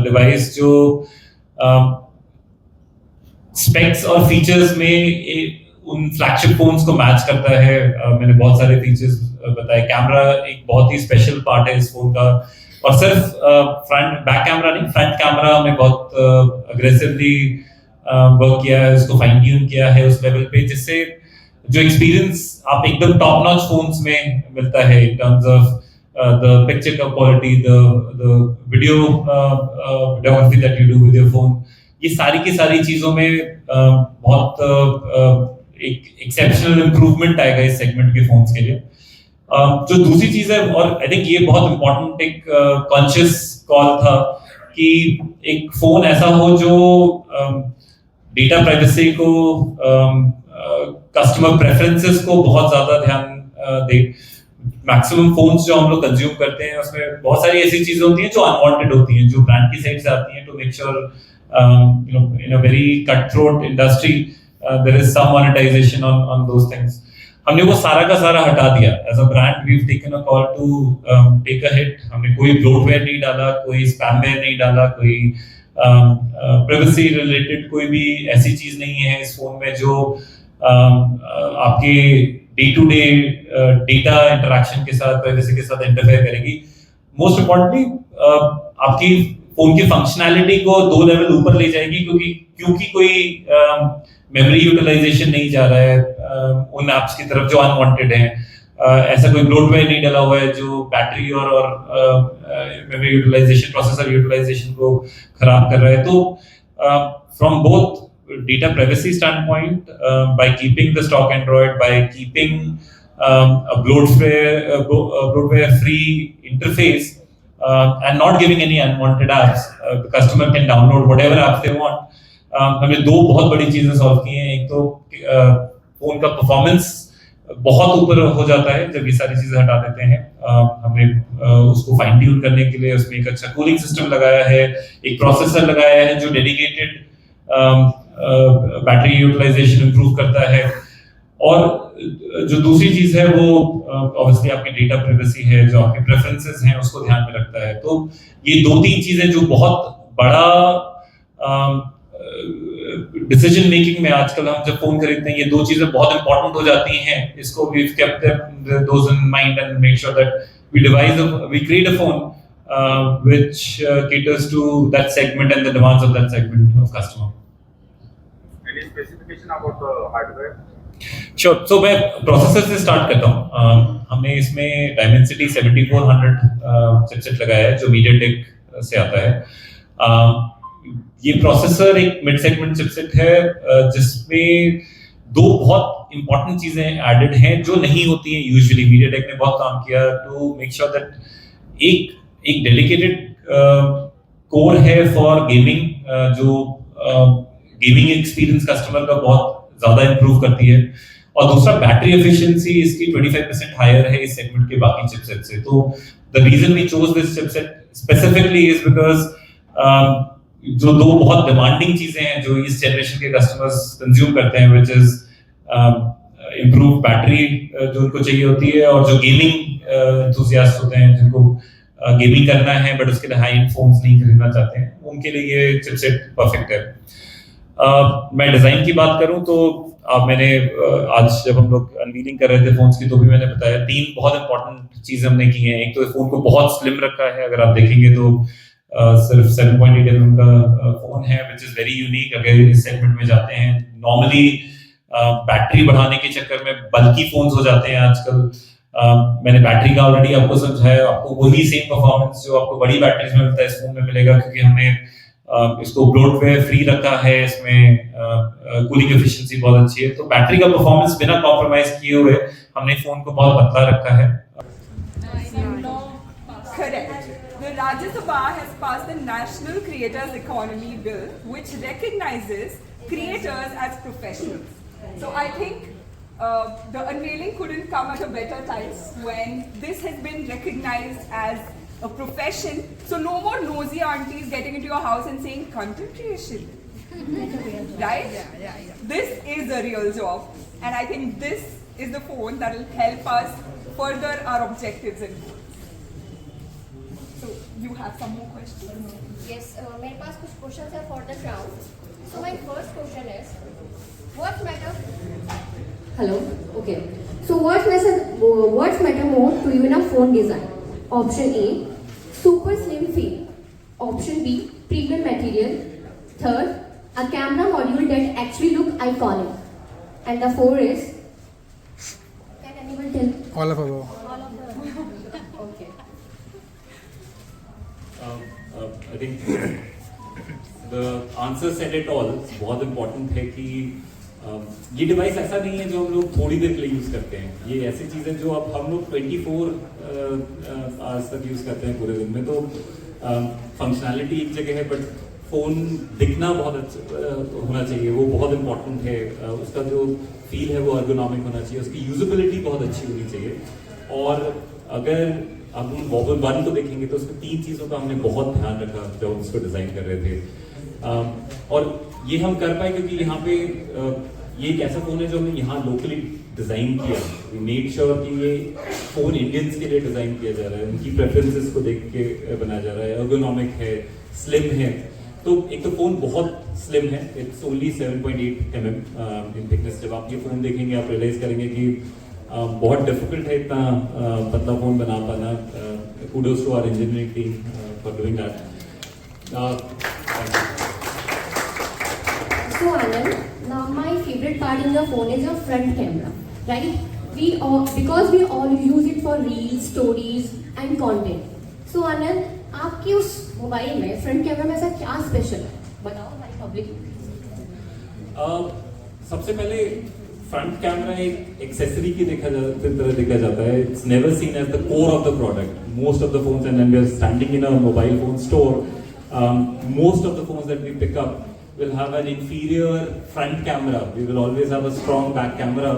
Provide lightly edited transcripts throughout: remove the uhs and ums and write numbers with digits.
Device जो specs और features में उन फ्लैगशिप फोन्स को मैच करता है। मैंने बहुत सारे फीचर्स बताए। कैमरा एक बहुत ही स्पेशल पार्ट है इस फोन का, और सिर्फ फ्रंट बैक कैमरा नहीं, फ्रंट कैमरा हमने बहुत अग्रेसिवली वर्क किया है, उसको फाइन ट्यून किया है उस लेवल पे, जिससे जो एक्सपीरियंस आप एकदम टॉप नॉच फोन्स में मिलता है in terms of the picture quality, the video videography that you do with your phone, ये सारी की सारी चीजों में बहुत एक एक्सेप्शनल इंप्रूवमेंट आएगा इस सेगमेंट के फोन्स के लिए। जो दूसरी चीज है, और आई थिंक ये बहुत इंपॉर्टेंट एक कॉन्शियस कॉल था कि एक फोन ऐसा हो जो डेटा प्राइवेसी को, कस्टमर प्रेफरेंसेस को बहुत ज्यादा ध्यान दे। मैक्सिमम फोन्स जो हम लोग कंज्यूम करते हैं उसमें बहुत सारी ऐसी चीजें होती हैं जो अनवांटेड होती हैं, जो ब्रांड की साइड से आती हैं, to make sure in a very cutthroat industry there is some monetization on those things. हमने वो सारा का सारा हटा दिया। As a brand we've taken a call to take a hit. हमने कोई bloatware नहीं डाला, कोई spamware नहीं डाला, कोई privacy related कोई भी ऐसी चीज नहीं है इस फोन में जो आपके day to day data interaction के साथ, प्राइवेसी के साथ इंटरफेयर करेगी। मोस्ट इम्पोर्टेंटली आपकी फोन की फंक्शनैलिटी को 2 लेवल ऊपर ले जाएगी, क्योंकि कोई मेमोरी यूटिलाइजेशन नहीं जा रहा है उन एप्स की तरफ जो अनवांटेड हैं। ऐसा कोई ब्लोटवेयर नहीं डाला हुआ है जो बैटरी और मेमोरी यूटिलाइजेशन, प्रोसेसर यूटिलाइजेशन को खराब कर रहा है। तो from both data privacy standpoint, by keeping the stock Android, by keeping a bloatware free interface, and not giving any unwanted apps, the customer can download whatever apps they want. हमने 2 बहुत बड़ी चीजें सॉल्व की हैं। एक तो phone का performance बहुत ऊपर हो जाता है जब ये सारी चीजें हटा देते हैं। हमने उसको फाइन ट्यून करने के लिए उसमें एक अच्छा कूलिंग सिस्टम लगाया है, एक प्रोसेसर लगाया है जो डेडिकेटेड बैटरी यूटिलाइजेशन इंप्रूव करता है। और जो दूसरी चीज है वो ऑब्वियसली आपकी डेटा प्राइवेसी है, जो आपके प्रेफरेंसेस हैं उसको ध्यान में रखता है। तो ये 2-3 चीजें जो बहुत बड़ा डिसीजन मेकिंग में आजकल हम जब फोन खरीदते हैं, ये 2 चीजें बहुत इंपॉर्टेंट हो जाती हैं। इसको we kept those in mind and make sure that we create a phone which caters to that segment and the demands of that segment of customer. Any specification about the hardware? Sure. So मैं processor से start करता हूँ। हमने इसमें Dimensity 7400 chipset लगाया है जो MediaTek से आता है। ये प्रोसेसर एक मिड सेगमेंट चिपसेट है जिसमें 2 बहुत इंपॉर्टेंट चीजें एडेड हैं जो नहीं होती हैं यूजुअली। MediaTek ने बहुत काम किया टू मेक श्योर दैट एक डेडिकेटेड कोर है फॉर गेमिंग, जो गेमिंग एक्सपीरियंस कस्टमर का बहुत ज्यादा इंप्रूव करती है, और दूसरा बैटरी एफिशिएंसी इसकी 25% हायर है इस सेगमेंट के बाकी चिपसेट से। तो the reason we chose this chipset specifically is because जो 2 बहुत डिमांडिंग चीजें हैं जो इस जनरेशन के कस्टमर्स कंज्यूम करते हैं, व्हिच इज इंप्रूव बैटरी जो उनको चाहिए होती है, और जो गेमिंग एंथुसियास्ट होते हैं जिनको गेमिंग करना है बट उसके लिए हाई एंड फोन्स नहीं खरीदना चाहते हैं, उनके लिए ये चिपसेट परफेक्ट है। मैं डिजाइन की बात करूं तो मैंने आज जब हम लोग अनवीलिंग कर रहे थे फोन्स की तो भी मैंने बताया 3 बहुत इंपॉर्टेंट चीजें हमने की हैं। एक तो फोन को बहुत स्लिम रखा है, अगर आप देखेंगे तो सिर्फ 7.8 mm का फोन है, विच इज वेरी यूनिक अगर इस सेगमेंट में जाते हैं। नॉर्मली बैटरी बढ़ाने के चक्कर में बल्कि फोन्स हो जाते हैं आजकल। मैंने बैटरी का ऑलरेडी आपको समझाया, आपको वही सेम परफॉर्मेंस जो आपको बड़ी बैटरीज में मिलता है इस फोन में मिलेगा, क्योंकि हमने इसको ब्लोटवेयर फ्री रखा है। इसमें कूलिंग एफिशिएंसी बहुत अच्छी है, तो बैटरी का परफॉर्मेंस बिना कॉम्प्रोमाइज किए हुए हमने फोन को बहुत पतला रखा है। Correct. The Rajya Sabha has passed the National Creators Economy Bill, which recognizes creators as professionals. So I think the unveiling couldn't come at a better time when this has been recognized as a profession. So no more nosy aunties getting into your house and saying content creation, right? Yeah. This is a real job, and I think this is the phone that will help us further our objectives and goals. So you have some more questions? Yes, मेरे पास कुछ questions है for the crowd. So my first question is, what matter? Hello. Okay. So what's matter more to you in a phone design? Option A, super slim feel. Option B, premium material. Third, a camera module that actually look iconic. And the fourth is, can anyone tell? All of above. All of them. Okay. I think the answer said it all. बहुत important है कि ये device ऐसा नहीं है जो हम लोग थोड़ी देर के लिए यूज़ करते हैं. ये ऐसी चीज़ है जो अब हम लोग 24 आवर्स तक यूज़ करते हैं पूरे दिन में. तो फंक्शनैलिटी एक जगह है, बट फ़ोन दिखना बहुत अच्छा होना चाहिए. वो बहुत इम्पोर्टेंट है. उसका जो फील है वो अर्गोनॉमिक होना चाहिए. उसकी यूजेबिलिटी बहुत अच्छी होनी चाहिए. और अगर अब हम वॉबल 1 को देखेंगे तो उसमें 3 चीज़ों का हमने बहुत ध्यान रखा जब हम उसको डिज़ाइन कर रहे थे. और ये हम कर पाए क्योंकि यहाँ पे ये एक ऐसा फ़ोन है जो हमने यहाँ लोकली डिज़ाइन किया. वी मेड श्योर कि ये फ़ोन इंडियंस के लिए डिज़ाइन किया जा रहा है. उनकी प्रेफरेंसेस को देख के बनाया जा रहा है. अर्गोनॉमिक है, स्लिम है. तो एक तो फ़ोन बहुत स्लिम है. It's only 7.8 mm in thickness. जब आप ये फ़ोन देखेंगे आप रियलाइज़ करेंगे कि बहुत डिफिकल्ट है इतना पतला फ़ोन बना पाना. Kudos to our engineering team for doing that. So Anand, now my favorite part in the phone is your front camera, right? Because we all use it for reels, stories and content. So Anand, आपके उस mobile में front camera में ऐसा क्या special है? बताओ हमारी public. सबसे पहले फ्रंट कैमरा एक एक्सेसरी की तरह देखा जाता है. It's never seen as the core of the product. Most of the phones, and when we are standing in a mobile phone store, most of the phones that we pick up will have an inferior front camera. We will always have a strong back camera,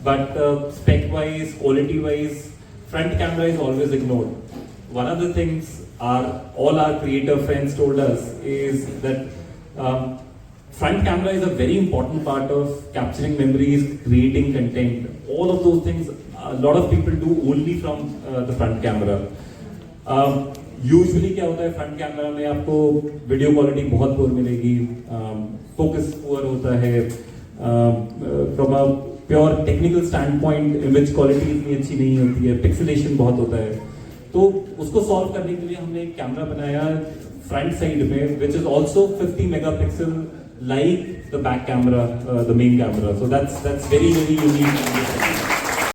but spec wise, quality wise, front camera is always ignored. One of the things all our creator friends told us is that front camera is a very important part of capturing memories, creating content. All of those things a lot of people do only from the front camera. Usually क्या होता है, front camera में आपको video quality बहुत poor मिलेगी. Focus poor होता है. From a pure technical stand point image quality इतनी अच्छी नहीं होती है. पिक्सेलेशन बहुत होता है. तो उसको सॉल्व करने के लिए हमने एक कैमरा बनाया फ्रंट साइड में which is also 50 megapixel like the back camera, the main camera. So that's very unique.